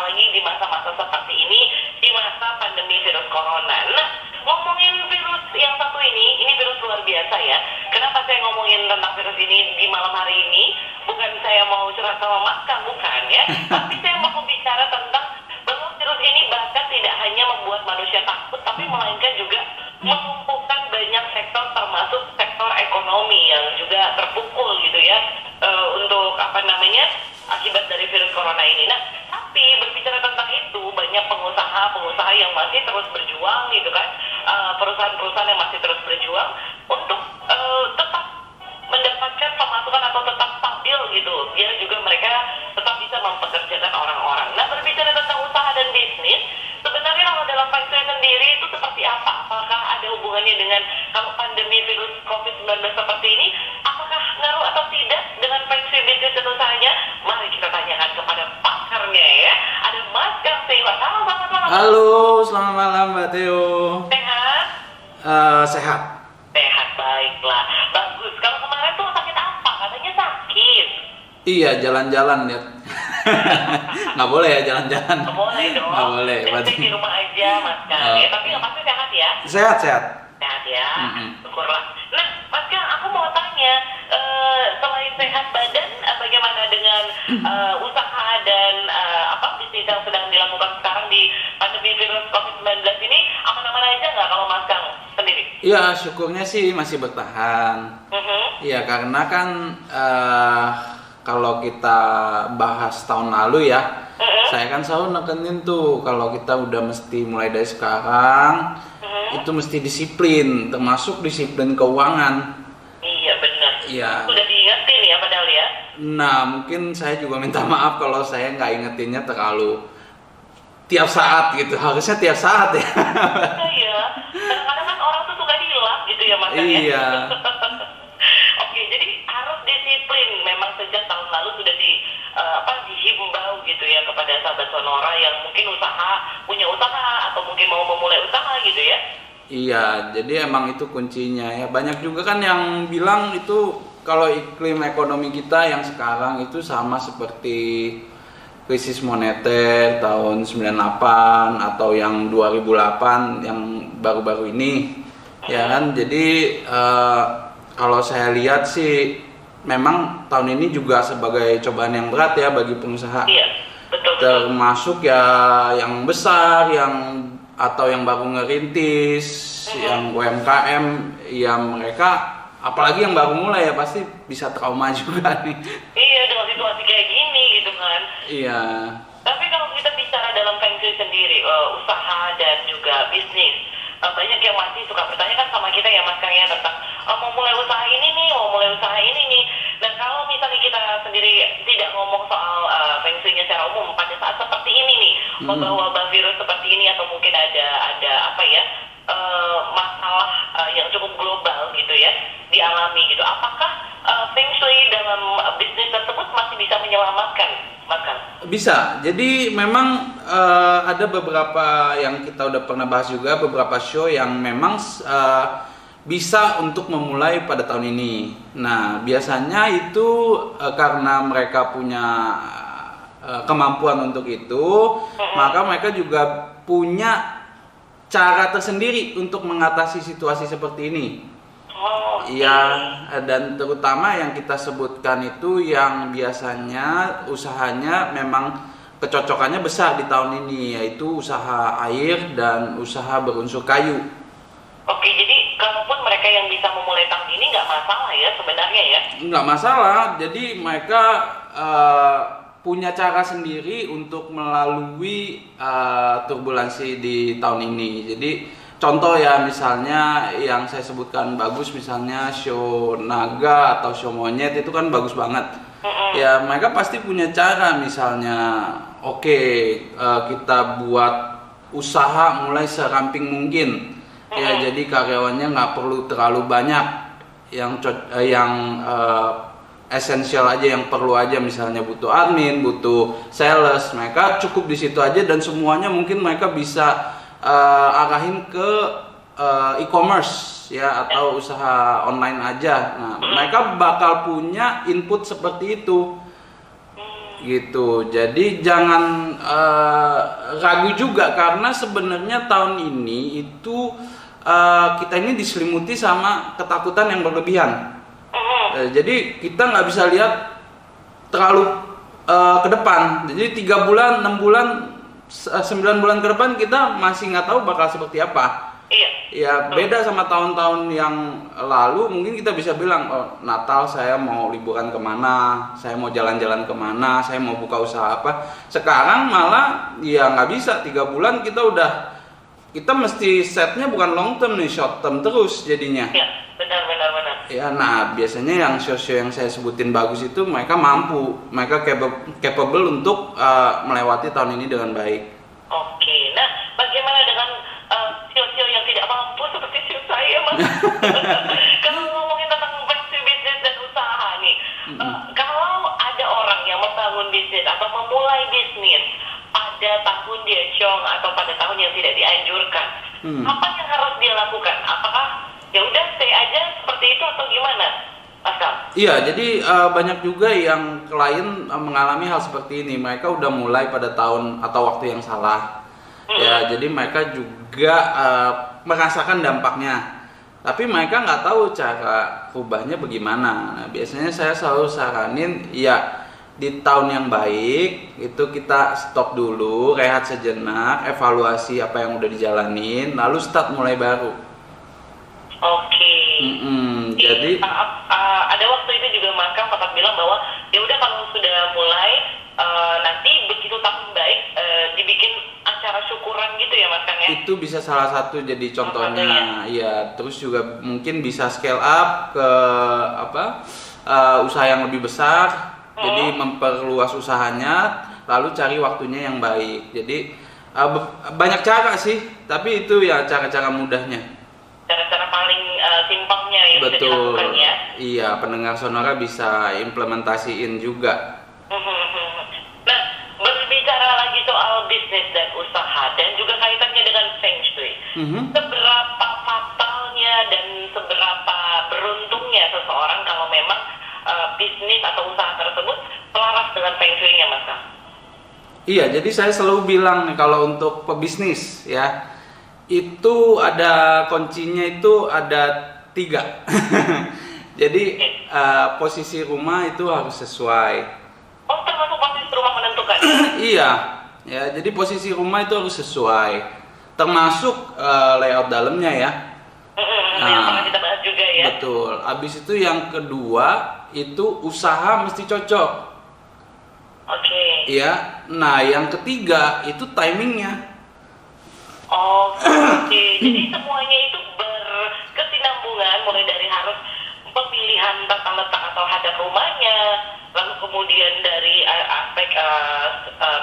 apalagi di masa-masa seperti ini, di masa pandemi virus corona. Nah, ngomongin virus yang satu ini virus luar biasa ya. Kenapa saya ngomongin tentang virus ini di malam hari ini? Bukan saya mau curhat sama Mas Kang, bukan ya. Tapi saya mau bicara tentang bahwa virus ini bahkan tidak hanya membuat manusia takut, tapi melainkan juga melumpuhkan banyak sektor, termasuk sektor ekonomi yang juga terpukul gitu ya, untuk akibat dari virus corona ini. Nah, tapi berbicara tentang itu, banyak pengusaha yang masih terus berjuang gitu kan, perusahaan-perusahaan yang masih terus berjuang untuk tetap mendapatkan pemasukan atau tetap stabil gitu, biar juga mereka tetap bisa mempekerjakan orang-orang. Nah, berbicara tentang usaha dan bisnis, sebenarnya kalau dalam Feng Shui sendiri itu seperti apa? Apakah ada hubungannya dengan kalau pandemi virus COVID-19 seperti ini? Apakah ngaruh atau tidak dengan Feng Shui bisnis dan usahanya? Mari kita tanyakan kepada pakarnya ya. Ada Mas Kang Seiwa. Halo, selamat malam. Halo, selamat malam Mbak Theo. Sehat? Sehat. Sehat, baiklah. Bagus. Kalau kemarin tuh sakit apa? Katanya sakit. Iya, jalan-jalan lihat. Nggak boleh ya jalan-jalan. Nggak boleh dong. Nggak boleh. Jadi di rumah aja, Mas Kang. Ya, tapi nggak pasti sehat ya. Sehat. Sehat ya, syukurlah. Nah, Mas Kang, aku mau tanya, selain sehat badan, bagaimana dengan usaha dan bisnis yang sedang dilakukan sekarang di pandemi virus COVID-19 ini, aman-aman aja nggak kalau Mas Kang sendiri? Iya, syukurnya sih masih bertahan. Iya, karena kan kalau kita bahas tahun lalu ya, saya kan selalu nekenin tuh kalau kita udah mesti mulai dari sekarang, itu mesti disiplin, termasuk disiplin keuangan. Iya, benar. Iya. Sudah diingetin ya padahal ya. Nah, mungkin saya juga minta maaf kalau saya nggak ingetinnya terlalu tiap saat gitu. Harusnya tiap saat ya. Iya. Kadang-kadang kan orang tuh suka hilap gitu ya, Mas. Iya. Oke, jadi harus disiplin. Memang sejak tahun lalu sudah dihimbau gitu ya kepada sahabat Sonora yang mungkin punya usaha atau mungkin mau memulai usaha gitu ya. Iya, jadi emang itu kuncinya ya. Banyak juga kan yang bilang itu kalau iklim ekonomi kita yang sekarang itu sama seperti krisis moneter tahun 98 atau yang 2008 yang baru-baru ini. Ya kan, jadi kalau saya lihat sih memang tahun ini juga sebagai cobaan yang berat ya bagi pengusaha. Iya, betul. Termasuk ya yang besar, atau yang baru ngerintis, yang UMKM, yang mereka apalagi yang baru mulai ya pasti bisa trauma juga nih. Iya, dengan situasi kayak gini gitu kan. Iya. Tapi kalau kita bicara dalam Feng Shui sendiri, usaha dan juga bisnis, banyak yang masih suka bertanya kan sama kita ya Mas Kang ya tentang mau mulai usaha ini nih. Dan kalau misalnya kita sendiri tidak ngomong soal Feng Shui-nya secara umum pada saat seperti ini nih, wabah-wabah virus seperti ini atau mungkin ada masalah yang cukup global gitu ya dialami gitu. Apakah Feng Shui dalam bisnis tersebut masih bisa menyelamatkan, Mas Kang? Bisa. Jadi memang ada beberapa yang kita udah pernah bahas juga, beberapa show yang memang bisa untuk memulai pada tahun ini. Nah, biasanya itu karena mereka punya kemampuan untuk itu, maka mereka juga punya cara tersendiri untuk mengatasi situasi seperti ini. Iya, dan terutama yang kita sebutkan itu yang biasanya usahanya memang kecocokannya besar di tahun ini, yaitu usaha air dan usaha berunsur kayu. Oke, jadi kalaupun mereka yang bisa memulai tahun ini nggak masalah ya sebenarnya ya? Nggak masalah, jadi mereka punya cara sendiri untuk melalui turbulensi di tahun ini. Jadi contoh ya, misalnya yang saya sebutkan bagus, misalnya show naga atau show monyet itu kan bagus banget. Ya mereka pasti punya cara, misalnya kita buat usaha mulai seramping mungkin. Ya jadi karyawannya nggak perlu terlalu banyak, yang esensial aja, yang perlu aja, misalnya butuh admin, butuh sales, mereka cukup di situ aja dan semuanya mungkin mereka bisa arahin ke e-commerce ya atau usaha online aja. Nah, mereka bakal punya input seperti itu. gitu. Jadi jangan ragu juga karena sebenarnya tahun ini itu kita ini diselimuti sama ketakutan yang berlebihan. Jadi kita nggak bisa lihat terlalu ke depan. Jadi 3 bulan, 6 bulan, 9 bulan ke depan kita masih nggak tahu bakal seperti apa. Iya. Ya beda sama tahun-tahun yang lalu, mungkin kita bisa bilang, oh Natal saya mau liburan kemana, saya mau jalan-jalan kemana, saya mau buka usaha apa. Sekarang malah ya nggak bisa, 3 bulan kita mesti setnya bukan long term nih, short term terus jadinya. Iya, benar. Ya, nah biasanya yang show-show yang saya sebutin bagus itu mereka mampu, mereka capable untuk melewati tahun ini dengan baik. Oke, nah bagaimana dengan sio-sio yang tidak mampu seperti sio saya, Mas? Kalau ngomongin tentang bisnis dan usaha nih, kalau ada orang yang membangun bisnis atau memulai bisnis pada tahun dia Ciong atau pada tahun yang tidak dianjurkan, apa yang harus dia lakukan? Apakah ya udah stay aja seperti itu atau gimana, Mas Kang? Iya, jadi banyak juga yang klien mengalami hal seperti ini. Mereka udah mulai pada tahun atau waktu yang salah. Ya, jadi mereka juga merasakan dampaknya. Tapi mereka nggak tahu cara ubahnya bagaimana. Nah, biasanya saya selalu saranin, ya di tahun yang baik itu kita stop dulu, rehat sejenak, evaluasi apa yang udah dijalanin, lalu start mulai baru. Oke. Jadi ada waktu itu juga Mas Kang sempat bilang bahwa ya udah kalau sudah mulai nanti begitu tahun baik dibikin acara syukuran gitu ya Mas Kang ya. itu bisa salah satu jadi contohnya. Iya, terus juga mungkin bisa scale up ke usaha yang lebih besar. Jadi memperluas usahanya, lalu cari waktunya yang baik. Jadi banyak cara sih, tapi itu ya cara-cara mudahnya. Cara-cara paling simpelnya yang bisa Betul. dilakukan ya. Iya, pendengar sonora bisa implementasiin juga. Nah, berbicara lagi soal bisnis dan usaha dan juga kaitannya dengan Feng Shui. Seberapa fatalnya dan seberapa beruntungnya seseorang kalau memang bisnis atau usaha tersebut selaras dengan Feng Shui-nya, Mas Kang? Iya, jadi saya selalu bilang nih kalau untuk pebisnis ya, itu ada kuncinya, itu ada 3. Jadi posisi rumah itu harus sesuai. Oh, termasuk posisi rumah menentukan? Iya, ya jadi posisi rumah itu harus sesuai, termasuk layout dalamnya ya. Yang pernah kita bahas juga ya. Betul. Abis itu yang kedua itu usaha mesti cocok. Oke. Iya. Nah yang ketiga itu timingnya. Oke. Jadi semuanya itu berkesinambungan, mulai dari harus pemilihan tata letak atau hadap rumahnya, lalu kemudian dari aspek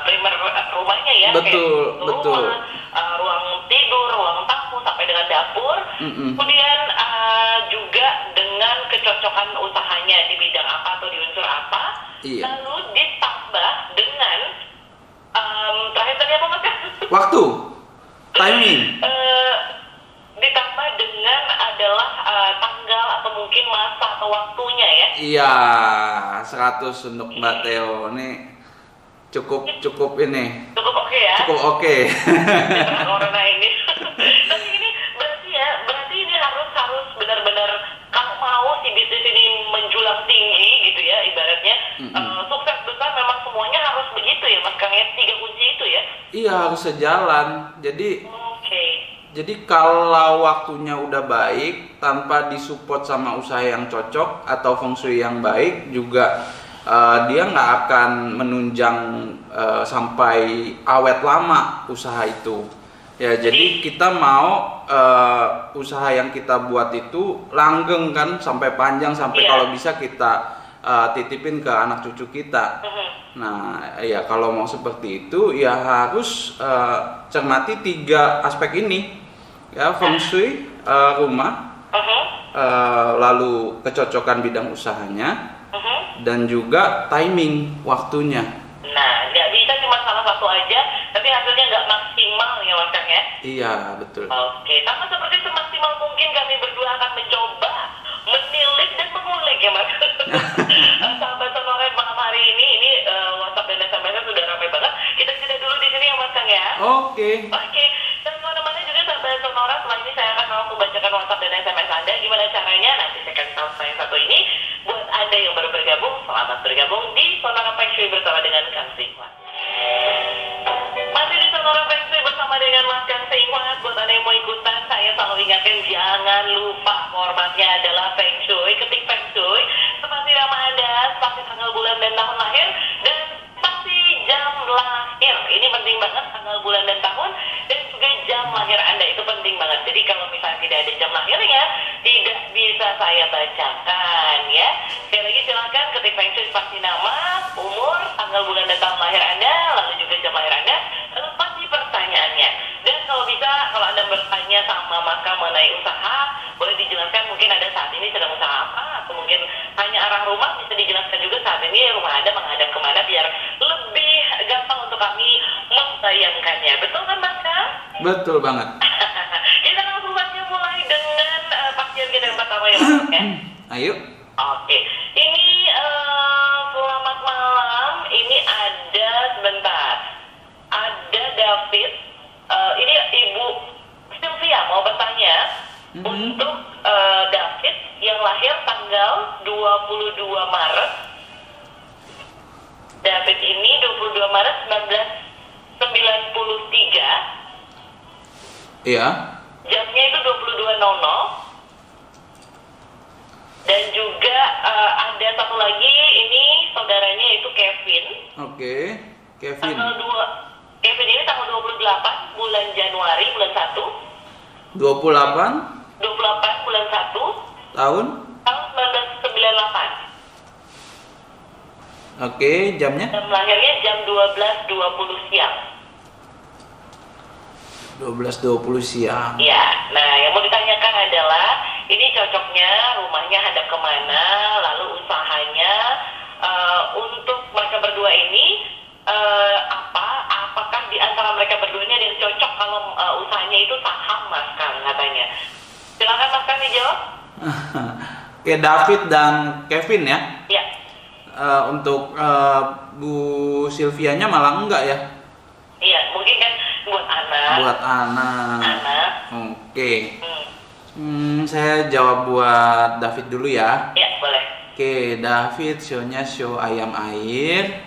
primer rumahnya ya, Betul, kayak betul. rumah, ruang tidur, ruang tamu sampai dengan dapur. Kemudian juga dengan kecocokan usahanya di bidang apa atau di unsur apa. Iya. Lalu ditambah dengan terakhir tadi apa Mas? Waktu, timing. Ditambah dengan adalah tanggal atau mungkin masa atau waktunya ya. Iya, 100 untuk Mbak Theo. Ini cukup ini. Cukup oke ya. Cukup oke. Dengan corona ini. Tapi ini berarti ini harus benar-benar kalau mau si bisnis ini menjulang tinggi gitu ya ibaratnya. Sukses besar memang semuanya harus begitu ya Mas Kang ya, 3 kunci itu ya. Iya, harus sejalan. Jadi kalau waktunya udah baik, tanpa disupport sama usaha yang cocok atau feng shui yang baik juga, dia nggak akan menunjang sampai awet lama usaha itu. Ya, jadi kita mau usaha yang kita buat itu langgeng kan, sampai panjang, sampai kalau bisa kita titipin ke anak cucu kita. Nah, ya kalau mau seperti itu ya harus cermati 3 aspek ini. Ya, feng shui rumah, lalu kecocokan bidang usahanya, dan juga timing waktunya. Nah, nggak bisa cuma salah satu aja, tapi hasilnya nggak maksimal ya Mas Kang ya? Iya, betul. Oke, sama seperti semaksimal mungkin kami berdua akan mencoba menilik dan mengulik ya Mas. Sahabat sonora malam hari ini WhatsApp dan Oke. Oke, dan kemana-mana juga sahabat Sonora, setelah ini saya akan langsung bacakan WhatsApp dan SMS Anda. Gimana caranya? Nanti saya kasih tahu saya satu ini. Buat Anda yang baru bergabung, selamat bergabung di Sonora Feng Shui bersama dengan Kang Singwan. Masih di Sonora Feng Shui bersama dengan Mas Kang Singwan. Buat Anda yang mau ikutan, saya selalu ingatkan jangan lupa formatnya adalah Feng Shui. Ketik Feng Shui, spasi nama Anda, spasi tanggal bulan dan tahun lahir, dan spasi jam lahir. Ini penting banget, tanggal bulan dan tahun, dan juga jam lahir Anda itu penting banget. Jadi kalau misalnya tidak ada jam lahirnya, tidak bisa saya bacakan ya. Sekali lagi silakan ketik Feng Shui spasi nama, umur, tanggal bulan dan tahun lahir Anda, lalu juga jam lahir Anda, lalu spasi pertanyaannya. Dan kalau bisa, kalau Anda bertanya sama Maka mengenai usaha, boleh dijelaskan mungkin Anda saat ini sedang usaha apa, atau mungkin hanya arah rumah, bisa dijelaskan juga saat ini rumah Anda menghadap kemana, biar lebih gampang untuk kami membayangkannya. Betul kan Mas Kang? Betul banget. Kita langsung saja mulai dengan pasien kita yang pertama ya Mas ya. Ayo. Oke, ini selamat malam. Ini ada sebentar, ada David. Ini Ibu Sylvia mau bertanya untuk David yang lahir tanggal 22 Maret. David ini 22 Maret 1993. Iya. Jamnya itu 22.00. Dan juga ada satu lagi, ini saudaranya itu Kevin. Oke. Kevin. Kevin ini tanggal 28 bulan Januari, bulan 1. 28 28 bulan 1. tahun. Tahun 1998. Oke, jamnya? Jam lahirnya jam 12.20 siang. 12.20 siang. Iya, nah yang mau ditanyakan adalah ini cocoknya rumahnya hadap kemana, lalu usahanya untuk mereka berdua ini apakah di antara mereka berdua ini ada yang cocok kalau usahanya itu saham Mas Kang katanya. Silakan Mas Kang dijawab. Oke, David dan Kevin ya. Iya. Untuk Bu Sylvianya malah enggak ya? Iya, mungkin kan buat anak. Buat anak. Anak. Oke. Saya jawab buat David dulu ya. Iya, boleh. Oke, David show-nya show ayam air.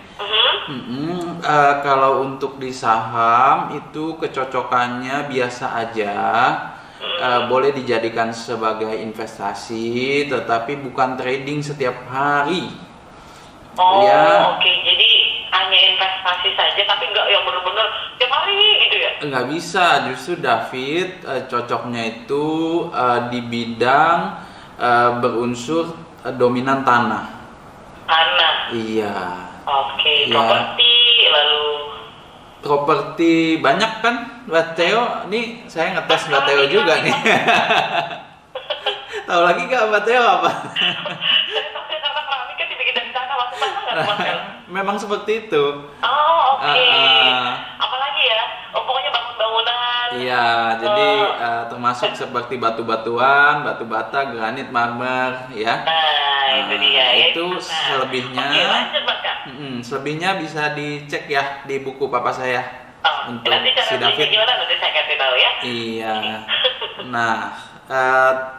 Kalau untuk di saham itu kecocokannya biasa aja. Boleh dijadikan sebagai investasi, tetapi bukan trading setiap hari. Oh, Ya. oke. Jadi hanya investasi saja, tapi nggak yang benar-benar tiap hari gitu ya? Nggak bisa, justru David cocoknya itu di bidang berunsur dominan tanah. Tanah. Iya. Oke, Ya. properti, lalu Properti banyak kan, Mbak Theo? Nih saya ngetes Mbak Theo juga nih. Tahu lagi nggak Mbak Theo apa? saya tahu karena keramik kan dibikin dari tanah, waktu tanah nggak Mas Kang? Memang seperti itu. Oh, oke. Apalagi ya? Oh, pokoknya bangun-bangunan. Iya, jadi termasuk seperti batu-batuan, batu bata, granit, marmer, ya. Nah, itu dia. Ya, Itu selebihnya. Oke, lanjut Mas Kang. Selebihnya bisa dicek ya di buku papa saya. Oh, Untuk nanti cara si belinya David. gimana nanti saya kasih tahu ya. Iya.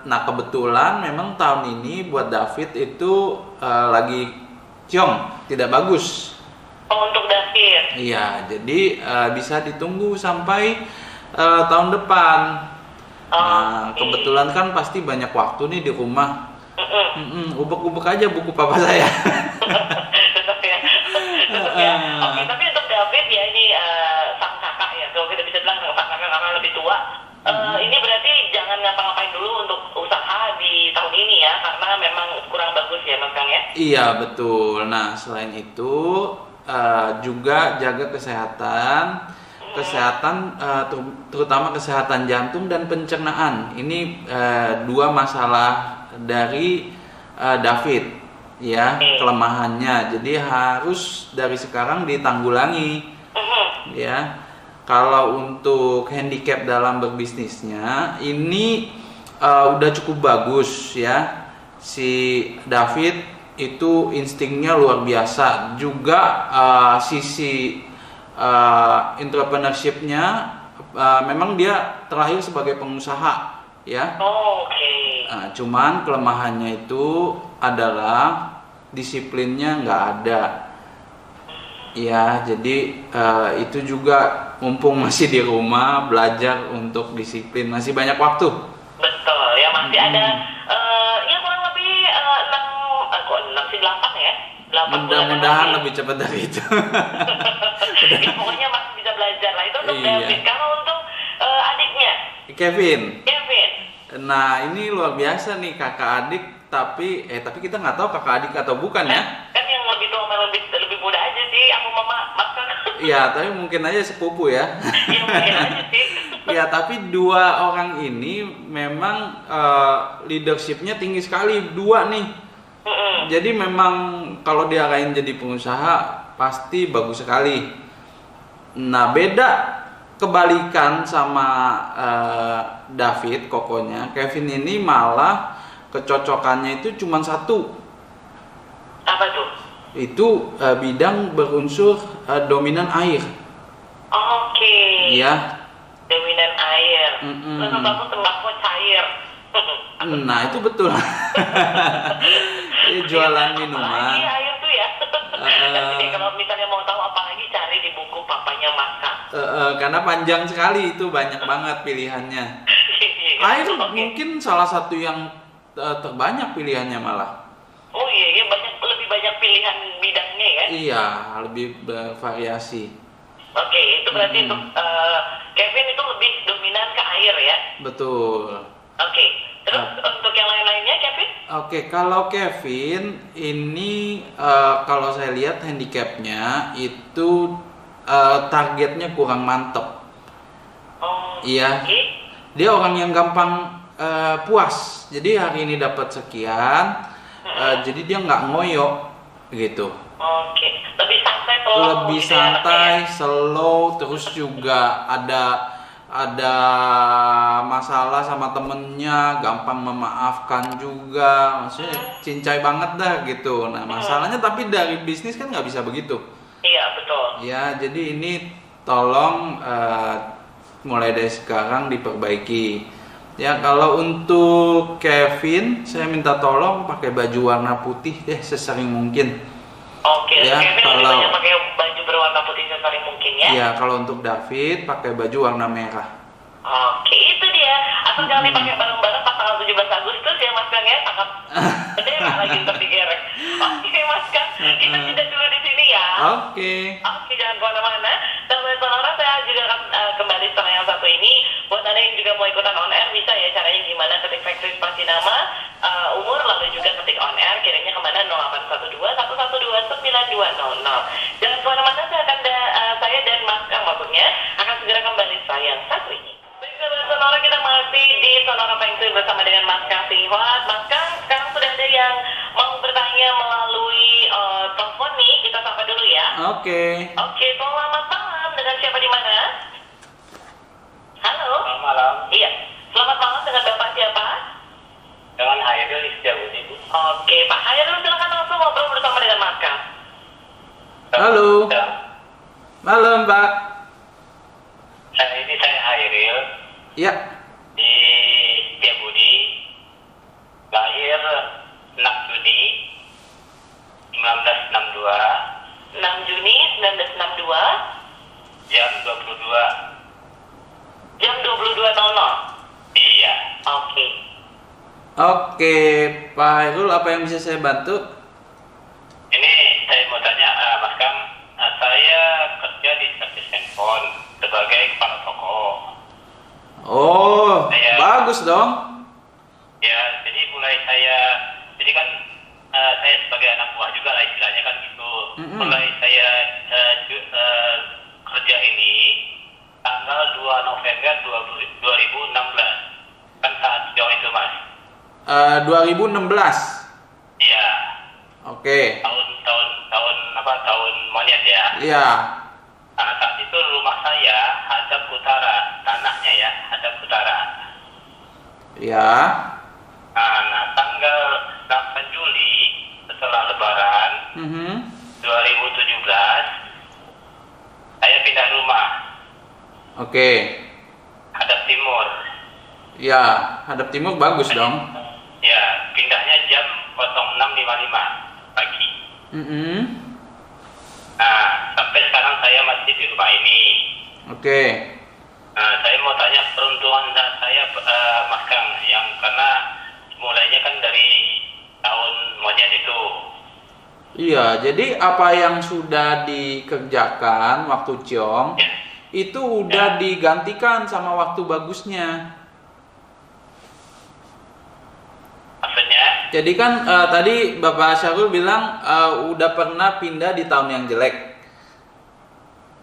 Nah kebetulan memang tahun ini buat David itu lagi ciong, tidak bagus. Oh, untuk David. Iya, jadi bisa ditunggu sampai tahun depan. Nah, oke. kebetulan kan pasti banyak waktu nih di rumah. Ubek-ubek aja buku papa saya. Tetap ya. Tetap ya. Oke, tapi untuk David ya ini sang kakak ya. Kalau kita bisa bilang sang kakak karena lebih tua. Ini berarti jangan ngapa-ngapain dulu untuk usaha di tahun ini ya, karena memang kurang bagus ya Mas Kang ya. Iya betul. Nah selain itu juga jaga kesehatan, terutama kesehatan jantung dan pencernaan. Ini dua masalah dari David, ya kelemahannya. Jadi harus dari sekarang ditanggulangi, ya. Kalau untuk handicap dalam berbisnisnya ini udah cukup bagus ya. Si David itu instingnya luar biasa. Juga sisi entrepreneurship-nya memang dia terlahir sebagai pengusaha ya. Oh, oke. Cuman kelemahannya itu adalah disiplinnya nggak ada. Ya, jadi itu juga mumpung masih di rumah belajar untuk disiplin, masih banyak waktu. Betul, ya masih ada ya kurang lebih 6 sih 8 ya. 8 bulan Mudah-mudahan lagi. lebih cepat dari itu. Ya pokoknya masih bisa belajar lah. Itu untuk Iya. David. Kalau untuk adiknya, Kevin. Kevin. Nah, ini luar biasa nih kakak adik, tapi kita nggak tahu kakak adik atau bukan ya. Kan yang lebih tua sama lebih muda aja sih, aku mama makan. Iya, tapi mungkin aja sepupu ya. Iya mungkin aja sih. Ya, tapi dua orang ini memang leadership-nya tinggi sekali, dua nih. Jadi memang kalau diarahin jadi pengusaha pasti bagus sekali. Nah, beda kebalikan sama David, kokonya. Kevin ini malah kecocokannya itu cuma satu. Apa tuh? Itu bidang berunsur dominan air. Oke. Iya. Dominan air. Terus aku tembakau cair. Nah, itu betul. Dia jualan minuman. Apalagi air tuh ya. Nanti kalau misalnya mau tahu apa lagi cari di buku papanya Maka. Karena panjang sekali itu, banyak banget pilihannya. Air mungkin salah satu yang terbanyak pilihannya malah. Oh iya, lebih banyak pilihan bidangnya ya. Iya, lebih bervariasi. Oke, itu berarti untuk Kevin itu lebih dominan ke air ya. Betul. Oke, terus untuk yang lain-lainnya Kevin? Oke, kalau Kevin ini kalau saya lihat handicapnya itu targetnya kurang mantep. Oh, Iya. oke. Dia orang yang gampang puas. Jadi hari ini dapat sekian, jadi dia nggak ngoyo gitu. Oke, lebih santai slow. Lebih gitu ya, santai, anaknya. slow, terus juga ada masalah sama temennya, gampang memaafkan juga, maksudnya cincai banget dah gitu. Nah, masalahnya tapi dari bisnis kan nggak bisa begitu. Iya, betul. Ya, jadi ini tolong mulai dari sekarang diperbaiki. Ya, kalau untuk Kevin, saya minta tolong pakai baju warna putih deh sesering mungkin. Oke, Ya, Kevin lebih kalau- banyak pakai baju berwarna putih sesering mungkin ya. Ya, kalau untuk David pakai baju warna merah. Oke, itu dia. Asal jangan dipakai bareng-bareng pas tanggal 17 Agustus ya Mas Kang ya. Tangkap bendera lagi untuk digerek. Oke Mas Kang, kita sudah dulu di sini ya. Oke. Oke, jangan kemana-mana. Sahabat Sonora, saya juga akan kembali setelah yang satu ini. Buat Anda yang juga mau ikutan on air, bisa ya caranya gimana, ketik factory spasi nama, umur, lalu juga ketik on air, kirimnya kemana 0812-112-9200. Jangan kemana-mana, saya dan Mas Kang maksudnya akan segera kembali setelah yang satu ini. Baik, sahabat Sonora, kita masih di Sonora Factory bersama dengan Mas Kang Sihwat. Mas Kang, sekarang sudah ada yang mau bertanya melalui telepon nih, kita sapa dulu ya. Oke. Oke, selamat malam. Dengan siapa di mana? Halo? Selamat malam, Iya. Selamat malam dengan Bapak siapa? dengan Hairil Istiawan Ibu. Oke, Pak Hairul, silakan langsung ngobrol bersama dengan Mas Kang. Halo. Malam, Pak. Saya Hairil Ya. di Setiabudi, lahir 6 Juni 1962, 6 Juni 1962, jam 22. jam 22.00. Iya, Oke. Oke, Pak Hairul, apa yang bisa saya bantu? ini saya mau tanya, Mas Kang, saya kerja di servis handphone sebagai kepala toko. Oh, Saya- bagus dong. Ya, jadi jadi kan saya sebagai anak buah juga lah istilahnya kan gitu. Mulai saya kerja ini tanggal 2 November 2016. Kan saat sejauh itu Mas. 2016. Iya, Oke. tahun monyet ya. Iya. Nah, saat itu rumah saya hadap utara, tanahnya ya hadap utara. Ya. Nah, tanggal 8 Juli setelah Lebaran Mhm. 2017 saya Oke. hadap timur. Ya, hadap timur bagus dong. Ya, pindahnya jam 06.55 pagi. Mm-mm. Nah, sampai sekarang saya masih di rumah ini. Oke. Nah, saya mau tanya peruntukan saya, Mas Kang, yang karena mulainya kan dari tahun monyet itu. Iya, jadi apa yang sudah dikerjakan waktu Ciong Ya, itu udah digantikan sama waktu bagusnya. maksudnya, Jadi kan tadi Bapak Syahrul bilang udah pernah pindah di tahun yang jelek.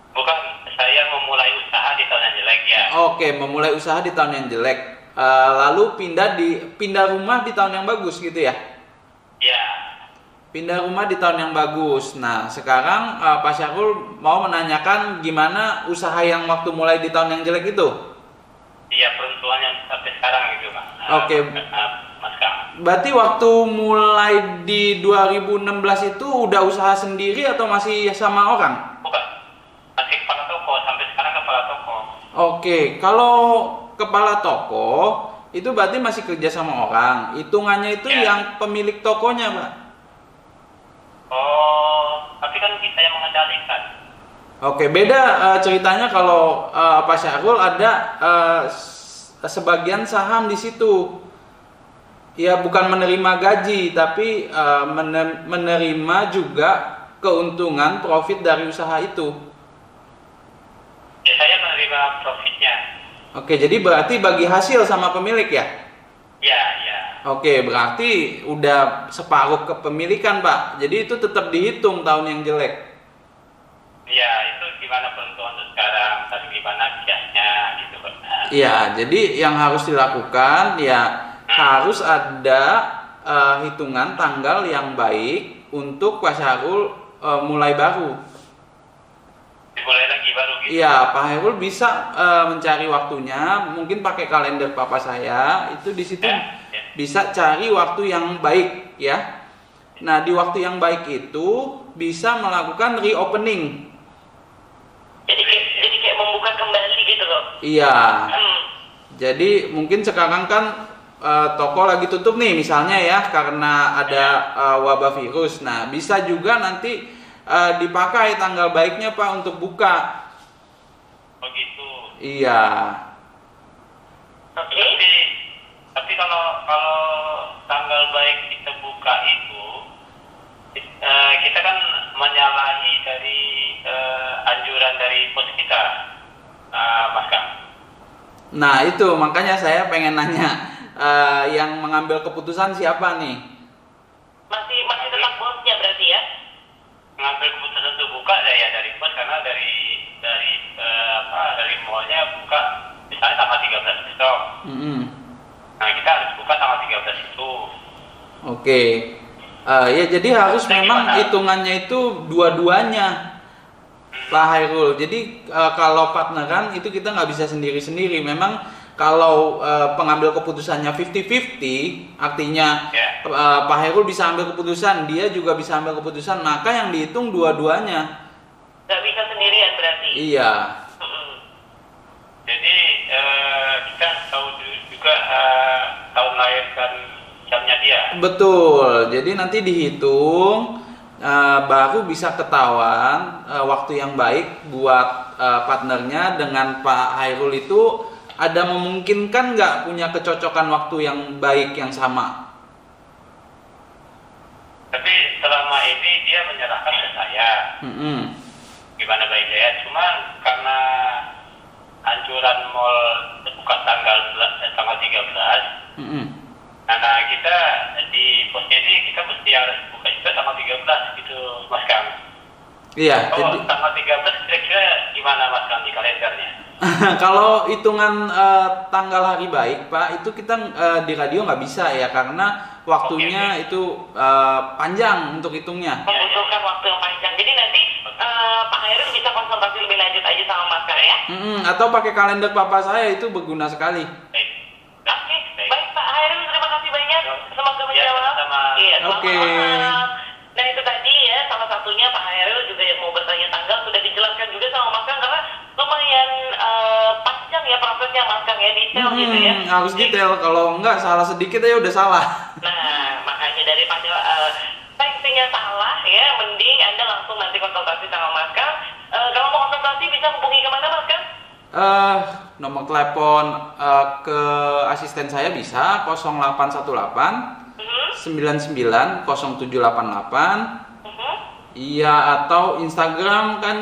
bukan saya memulai usaha di tahun yang jelek ya. Oke, memulai usaha di tahun yang jelek. Lalu pindah rumah di tahun yang bagus gitu ya. Ya, Pindah rumah di tahun yang bagus. Nah, sekarang Pak Syahrul mau menanyakan gimana usaha yang waktu mulai di tahun yang jelek itu. iya peruntukannya sampai sekarang gitu Pak. Oke. Mas Kang. Berarti waktu mulai di 2016 itu udah usaha sendiri atau masih sama orang? Bukan, masih kepala toko, sampai sekarang kepala toko. Oke, kalau kepala toko itu berarti masih kerja sama orang. Hitungannya itu Ya. yang pemilik tokonya, Pak. Oh, tapi kan kita yang mengendalikan. Oke, beda ceritanya kalau Pak Syahrul ada sebagian saham di situ. Ya bukan menerima gaji, tapi menerima juga keuntungan profit dari usaha itu. Ya saya menerima profitnya. Oke, jadi berarti bagi hasil sama pemilik ya? Ya, ya. Oke, berarti udah separuh kepemilikan, Pak. Jadi itu tetap dihitung tahun yang jelek. Ya, itu gimana peruntukan sekarang, dan gimana kiasnya gitu Pak. Iya, jadi yang harus dilakukan ya harus ada hitungan tanggal yang baik untuk Pak Syahrul mulai baru. Dimulai lagi baru gitu. Iya, Pak Hairul bisa mencari waktunya, mungkin pakai kalender papa saya, itu di situ Ya, ya. bisa cari waktu yang baik ya. Nah, di waktu yang baik itu bisa melakukan reopening. Jadi kayak membuka kembali gitu loh. Iya. Hmm. Jadi mungkin sekarang kan toko lagi tutup nih misalnya ya karena ada wabah virus. Nah, bisa juga nanti dipakai tanggal baiknya Pak untuk buka. Oh gitu. Iya. Oke. Tapi kalau tanggal baik kita buka itu, kita kan menyalahi dari anjuran dari pos kita, Mas Kang. Nah, itu makanya saya pengen nanya yang mengambil keputusan siapa nih? Masih tetap bosnya berarti ya? Mengambil keputusan untuk buka ya dari pos, karena dari mallnya buka misalnya tanggal 13 besok. Mm-mm. Nah kita harus buka tanggal 13 itu. Oke. Ya jadi harus Nah, memang gimana? hitungannya itu dua-duanya Pak Hairul. Jadi kalau partneran itu kita nggak bisa sendiri-sendiri. Memang kalau pengambil keputusannya 50-50, artinya Ya. Pak Hairul bisa ambil keputusan, dia juga bisa ambil keputusan, maka yang dihitung dua-duanya. Nggak bisa sendirian berarti. Iya. Mm-mm. Jadi kita tahu juga tahun lahir dan jamnya dia. Betul. Jadi nanti dihitung baru bisa ketahuan waktu yang baik buat partnernya dengan Pak Hairul itu ada memungkinkan nggak punya kecocokan waktu yang baik yang sama. Tapi selama ini dia menyerahkan ke saya. Mm-mm. Gimana baiknya ya? Cuma karena anjuran mall buka tanggal 13. Mm-mm. Nah kita di pos ini kita mesti harus buka juga tanggal 13 gitu Mas Kang. Iya. Oh, Jadi tanggal 13 kira-kira gimana Mas Kang di kalendernya? kalau hitungan tanggal hari baik Pak itu kita di radio nggak bisa ya karena waktunya itu panjang untuk hitungnya. Membutuhkan waktu yang panjang. Jadi nanti Pak Hairul bisa konsultasi lebih lanjut aja sama Mas Kang ya? Atau pakai kalender papa saya itu berguna sekali. Baik. Oke, baik Pak Hairul, terima kasih banyak. Semoga Ya, menjawab. sama-sama. Iya, selamat Oke. malam. Nah itu tadi ya, salah satunya Pak Hairul juga yang mau bertanya tanggal sudah dijelaskan juga sama Mas Kang karena lumayan rapatnya Mas Kang ya, detail gitu ya. Harus detail, kalau enggak salah sedikit aja udah salah. Nah, makanya daripada tensinya salah ya, mending Anda langsung nanti konsultasi sama Mas Kang. Kalau mau konsultasi bisa hubungi kemana Mas Kang? Nomor telepon ke asisten saya bisa 0818 99 0788. Iya, atau Instagram kan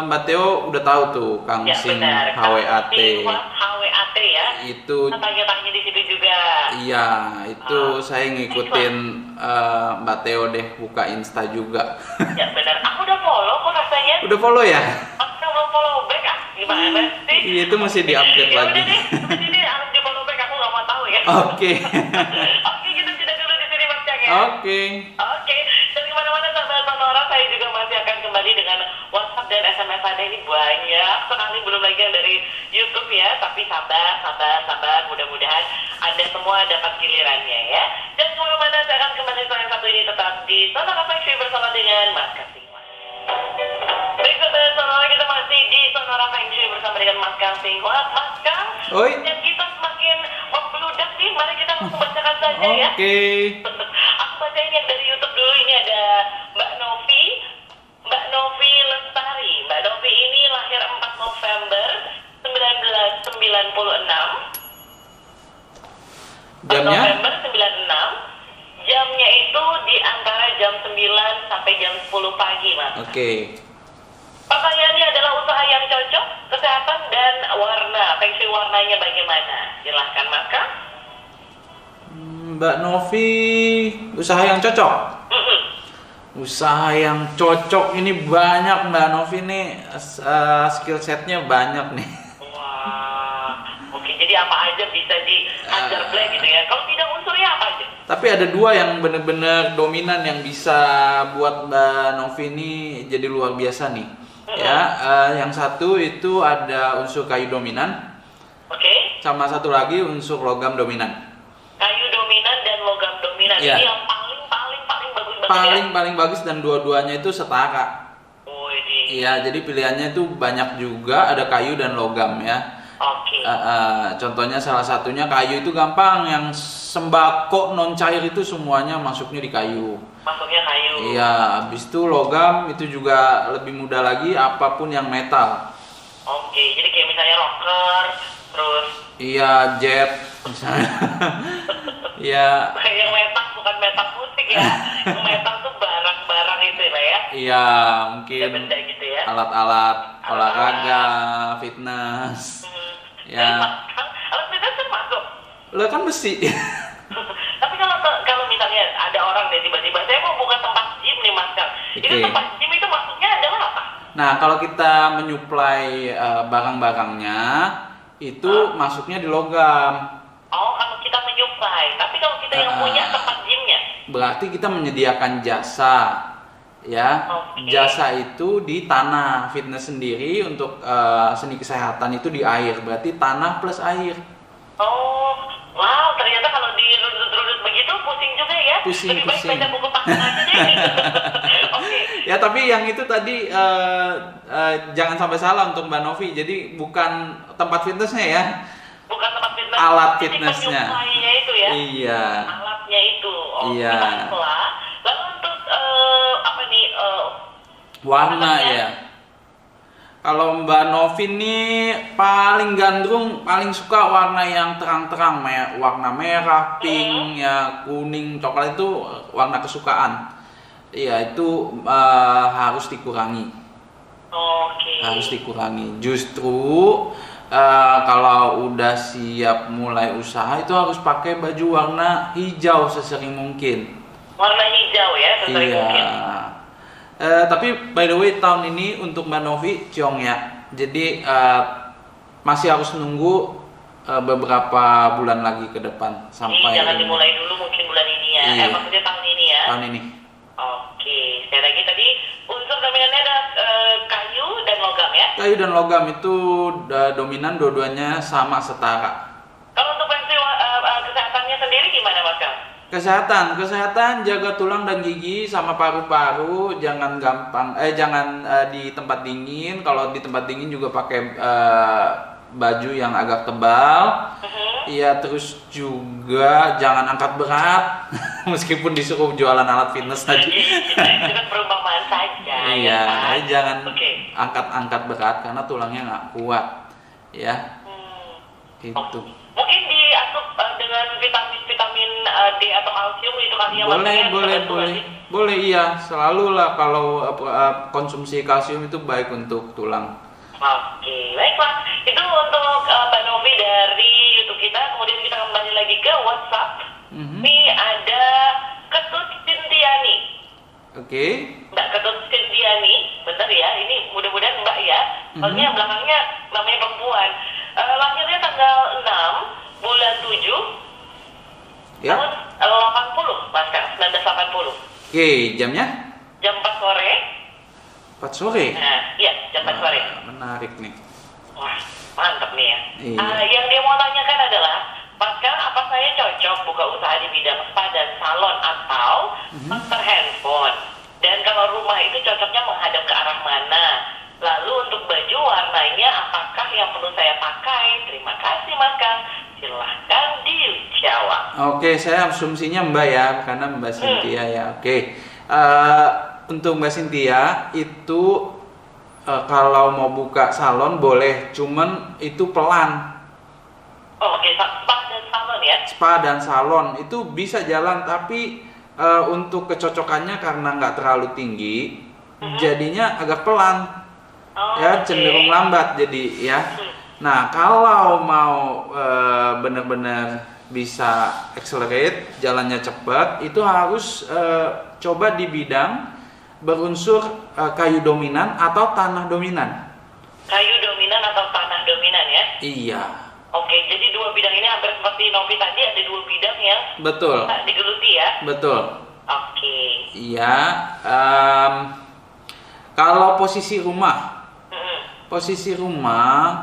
Mbak Theo udah tahu tuh, Kang Ya Sing benar, HWAT. HWAT ya. Itu tanya-tanya di situ juga. iya, itu saya ngikutin Mbak Theo deh, buka Insta juga. Ya benar, aku udah follow kok rasanya. Udah follow ya? Aku belum follow back, gimana sih? Iya, itu masih di-update Ya lagi. udah deh, ini harus di follow back, aku nggak mau tahu ya. Oke. Oke, kita sudah dulu di sini Mas Cang ya. Oke. Oke, dan kemana-mana sahabat Sonora, saya juga masih akan kembali dengan WhatsApp dan SMS Anda ini banyak sekali, belum lagi yang dari YouTube ya. Tapi sabar, mudah-mudahan Anda semua dapat gilirannya ya. Dan kemana-mana saya akan kembali setelah yang satu ini, tetap di Sonora Feng Shui bersama dengan Mas Kasih. Baik sahabat Sonora, kita masih di Sonora Feng Shui bersama dengan Mas Kang Singhuat. Mas Kang, Oi. dan kita semakin membeludak nih, mari kita langsung bacakan saja ya. Oke. Aku bacain yang dari YouTube dulu. Ini ada Mbak Novi Lestari. Mbak Novi ini lahir 4 November 1996. Jamnya? November 96. Jamnya itu di antara jam 9 sampai jam 10 pagi, Mas. Oke. Pertanyaannya adalah usaha yang cocok, kesehatan, dan warna. Feng Shui warnanya bagaimana? Silahkan, Mas Kang. Mbak Novi, usaha yang cocok. Usaha yang cocok ini banyak Mbak Novi nih, skill setnya banyak nih. Wah, oke. Jadi apa aja bisa di underplay gitu ya. Kalau tidak unsurnya apa aja? Tapi ada dua yang bener-bener dominan yang bisa buat Mbak Novi ini jadi luar biasa nih. Ya, yang satu itu ada unsur kayu dominan. Oke. Sama satu lagi unsur logam dominan. Kayu dominan dan logam dominan. Iya. Ini yang paling bagus banget ya. Paling bagus dan dua-duanya itu setara. Oh, ini. Iya, jadi pilihannya itu banyak juga, ada kayu dan logam ya. Oke. Contohnya salah satunya kayu itu gampang, yang sembako non cair itu semuanya masuknya di kayu. Masuknya kayu. Iya, habis itu logam itu juga lebih mudah lagi, apapun yang metal. Oke, jadi kayak misalnya rocker, terus Iya, jet misalnya. Iya. yang metal bukan metal musik ya. Yang metal tuh barang-barang itu lah ya. Iya, mungkin Benda gitu ya. alat-alat olahraga, fitness. Ya. Alat fitness termasuk. Lo kan besi. Tapi kalau misalnya ada orang deh tiba-tiba saya mau buka tempat gym nih Mas Kang. Itu Oke. tempat gym itu maksudnya adalah apa? Nah, kalau kita menyuplai barang-barangnya itu masuknya di logam. Oh, kalau kita menyuplai. Tapi kalau kita yang punya tempat gymnya. Berarti kita menyediakan jasa. Ya, Oke. jasa itu di tanah, fitness sendiri untuk seni kesehatan itu di air. Berarti tanah plus air. Oh, wow, ternyata kalau dirudut-rudut begitu pusing juga ya. Pusing. Lebih baik baca buku pasang aja deh. Oke. Ya, tapi yang itu tadi jangan sampai salah untuk Mbak Novi. Jadi bukan tempat fitnessnya ya. Bukan tempat fitness. Alat jadi fitnessnya. penyuplainya itu ya. Iya. Alatnya itu. Oh, Iya. baiklah. Lalu untuk apa nih? Warna warnanya? ya. Kalau Mbak Novi ini paling gandrung, paling suka warna yang terang-terang, warna merah, pink, ya kuning, coklat itu warna kesukaan. Iya, itu harus dikurangi. Oke. Harus dikurangi. Justru kalau udah siap mulai usaha itu harus pakai baju warna hijau sesering mungkin. Warna hijau ya, sesering Iya. mungkin. Tapi by the way tahun ini untuk Mbak Novi ciong ya. Jadi masih harus nunggu beberapa bulan lagi ke depan sampai. Jangan dimulai dulu mungkin bulan ini ya. Iya. Maksudnya tahun ini ya. Tahun ini. Oke. Sekali lagi tadi unsur dominannya ada kayu dan logam ya. Kayu dan logam itu dominan, dua-duanya sama setara. Kalau untuk feng shui kesehatannya sendiri gimana Mas Kang? Kesehatan jaga tulang dan gigi sama paru-paru, jangan gampang jangan di tempat dingin. Kalau di tempat dingin juga pakai baju yang agak tebal. Iya, terus juga jangan angkat berat meskipun disuruh jualan alat fitness tadi. Itu kan perumpamaan saja. Iya, kan? jangan Oke. angkat-angkat berat karena tulangnya nggak kuat. Ya, itu. Mungkin diasup dengan vitamin D atau kalsium itu kalinya Boleh, iya. Selalu lah kalau konsumsi kalsium itu baik untuk tulang. Oke, baiklah. Itu untuk Mbak Novi dari YouTube kita. Kemudian kita kembali lagi ke WhatsApp. Ini ada Ketut Sintiani. Oke. Mbak Ketut Sintiani, bener ya? Ini mudah-mudahan Mbak ya. Soalnya belakangnya namanya perempuan. Lahirnya tanggal 6 bulan 7 Ya. tahun 80, Mas Kang, 1980. Oke, jamnya Jam 4 sore. 4 sore. Nah, iya, jam 4 sore. Menarik nih. Wah, mantap nih ya. Iya. Yang dia mau tanyakan adalah, Mas Kang, apa saya cocok buka usaha di bidang spa dan salon atau master handphone? Dan kalau rumah itu cocoknya menghadap ke arah mana? Lalu untuk baju warnanya apakah yang perlu saya pakai? Terima kasih Mas Kang. Silahkan dijawab. Oke, saya asumsinya Mbak ya, karena Mbak Cynthia ya. Oke. Untuk Mbak Cynthia itu kalau mau buka salon boleh, cuman itu pelan. Oke, spa dan salon ya? Spa dan salon itu bisa jalan, tapi untuk kecocokannya karena nggak terlalu tinggi, jadinya agak pelan. Ya, cenderung lambat jadi ya. Nah, kalau mau benar-benar bisa accelerate, jalannya cepat, itu harus coba di bidang berunsur kayu dominan atau tanah dominan. Kayu dominan atau tanah dominan ya? Iya. Oke, jadi dua bidang ini hampir seperti Novi tadi, ada dua bidang yang Betul. digeluti ya? Betul. Oke. Iya. Kalau posisi rumah,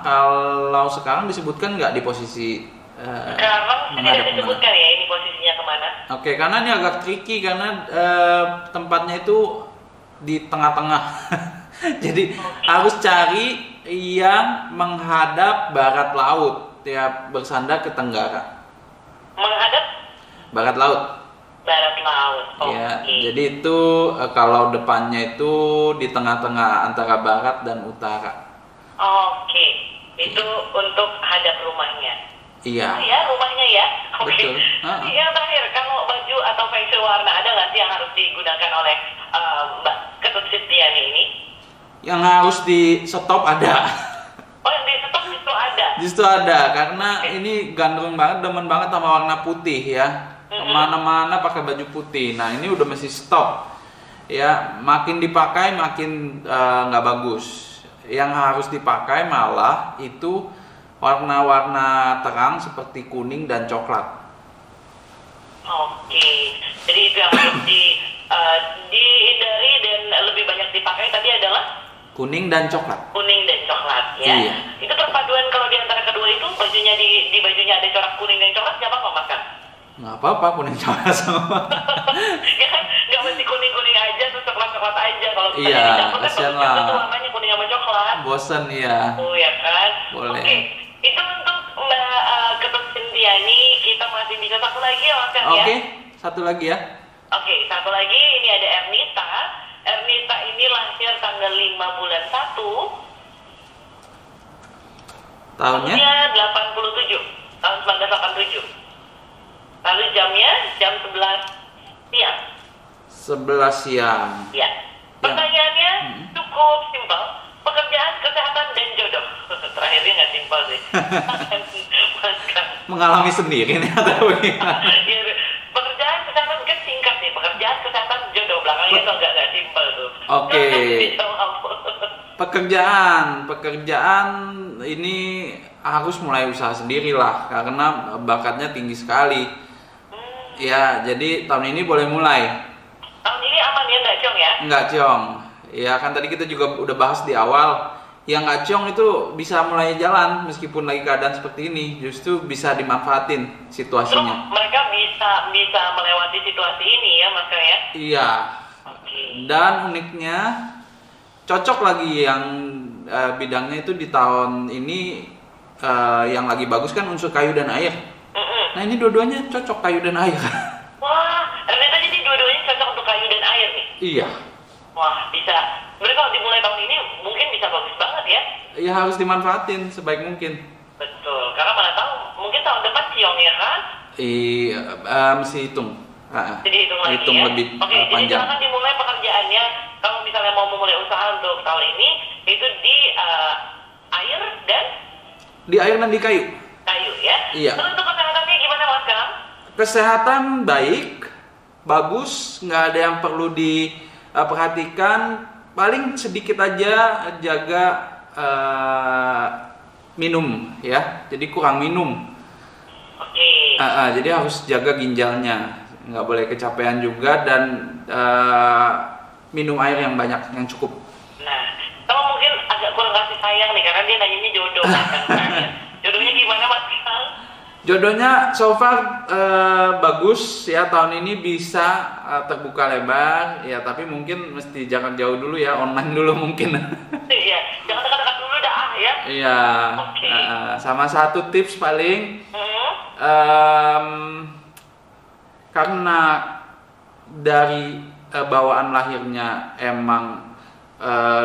kalau sekarang disebutkan nggak di posisi Sekarang tidak menghadap disebutkan ya ini posisinya kemana? Oke, karena ini agak tricky karena tempatnya itu di tengah-tengah. Jadi harus cari yang menghadap barat laut, ya bersandar ke tenggara. Menghadap Barat laut. barat laut. Oke. Ya, jadi itu kalau depannya itu di tengah-tengah antara barat dan utara. Oke. Itu untuk hadap rumahnya. Iya. Ya, rumahnya ya. Oke. Betul. Yang terakhir, kalau baju atau feng shui warna ada nggak sih yang harus digunakan oleh Mbak Ketut Sintiani ini? Yang harus di stop ada. Oh, yang di stop justru ada. Justru ada karena ini gandrung banget, demen banget sama warna putih ya. Kemana-mana pakai baju putih. Nah, ini udah mesti stop. Ya, makin dipakai makin nggak bagus. Yang harus dipakai malah itu warna-warna terang seperti kuning dan coklat. Oke. Jadi itu yang harus dihindari dan lebih banyak dipakai tadi adalah Kuning dan coklat. kuning dan coklat ya. Iya. Itu perpaduan kalau di antara kedua itu bajunya di bajunya ada corak kuning dan coklat siapa kok Mas Kan? Nggak apa-apa kuning coklat sama. Ya kan nggak mesti kuning-kuning aja terus coklat-coklat aja kalau kita Iya, dicampur kan kasihan bagus juga lah. tuh warnanya kuning sama coklat. Bosen ya. Oh ya kan? Boleh. Oke. Itu untuk Mbak Ketut Sintiani, kita masih bisa satu lagi ya Mas Kan ya? Oke, satu lagi ya. Oke, satu lagi ini ada Ernita. Ernita ini lahir tanggal 5 bulan 1. Tahunnya? Tahunnya 87, tahun 1987. Lalu jamnya jam 11 siang. 11 siang. Ya. Pertanyaannya cukup simpel. Pekerjaan, kesehatan, dan jodoh. Terakhirnya nggak simpel sih. Mas Kang. Mengalami sendiri nih atau gimana? Ya, pekerjaan, kesehatan kan singkat nih. Pekerjaan, kesehatan, jodoh. Belakangnya tuh nggak simpel tuh. Oke. Dijawab. Pekerjaan ini harus mulai usaha sendiri lah karena bakatnya tinggi sekali. Ya, jadi tahun ini boleh mulai. Tahun ini aman ya, nggak Cong ya? Nggak ciong. Ya kan tadi kita juga udah bahas di awal. Yang nggak ciong itu bisa mulai jalan meskipun lagi keadaan seperti ini. Justru bisa dimanfaatin Terus situasinya. mereka bisa melewati situasi ini ya, Mas Kang ya? Iya. Oke. Dan uniknya cocok lagi yang bidangnya itu di tahun ini yang lagi bagus kan unsur kayu dan air. Nah ini dua-duanya cocok kayu dan air. Wah, ternyata jadi dua-duanya cocok untuk kayu dan air nih. Iya. Wah, bisa. Sebenarnya kalau dimulai tahun ini mungkin bisa bagus banget ya. Ya harus dimanfaatin sebaik mungkin. Betul, karena mana tahu mungkin tahun depan ciong ya kan? Iya, mesti hitung. Jadi hitung lagi hitung ya. lebih Oke, jadi panjang. silakan dimulai pekerjaannya. Kalau misalnya mau memulai usaha untuk tahun ini, itu di air dan Di air dan di kayu. kayu ya. Iya. Terus untuk kesehatannya gimana Mas Kang? Kesehatan baik, bagus, nggak ada yang perlu diperhatikan. Paling sedikit aja jaga minum ya, jadi kurang minum. Oke. Jadi harus jaga ginjalnya, nggak boleh kecapean juga dan minum air yang banyak, yang cukup. Nah, sama mungkin agak kurang kasih sayang nih karena dia nanyanya jodoh Mas Kang. Jodohnya gimana Mas Kang? Jodohnya so far bagus ya, tahun ini bisa terbuka lebar ya, tapi mungkin mesti jarak jauh dulu ya, online dulu mungkin. Iya, jangan dekat-dekat dulu dah ya. Iya. Oke. Sama satu tips paling, karena dari bawaan lahirnya emang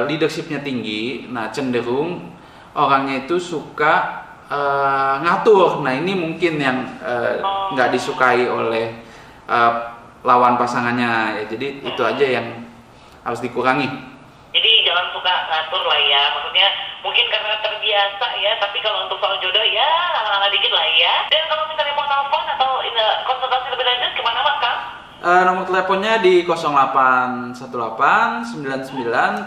leadershipnya tinggi, nah cenderung orangnya itu suka ngatur. Nah ini mungkin yang nggak disukai oleh lawan pasangannya ya, jadi itu aja yang harus dikurangi. Jadi jangan suka ngatur lah ya, maksudnya mungkin karena terbiasa ya, tapi kalau untuk soal jodoh ya ngalah dikit lah ya. Dan kalau misalnya mau telepon atau konsultasi lebih lanjut kemana Mas Kang? Nomor teleponnya di 0818 99 0788.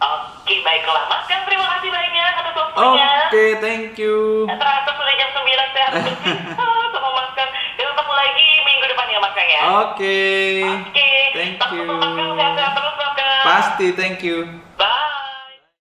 Oke, baiklah Mas Kang, terima kasih banyak atas waktunya. Oke, thank you. Terasa sudah jam 9 saya harus berpisah sama Mas Kang. Dan ketemu lagi minggu depan ya Mas Kang ya. Oke. Oke, Thank takut you. Mas Kang sehat-sehat terus Mas Kang. Pasti, thank you.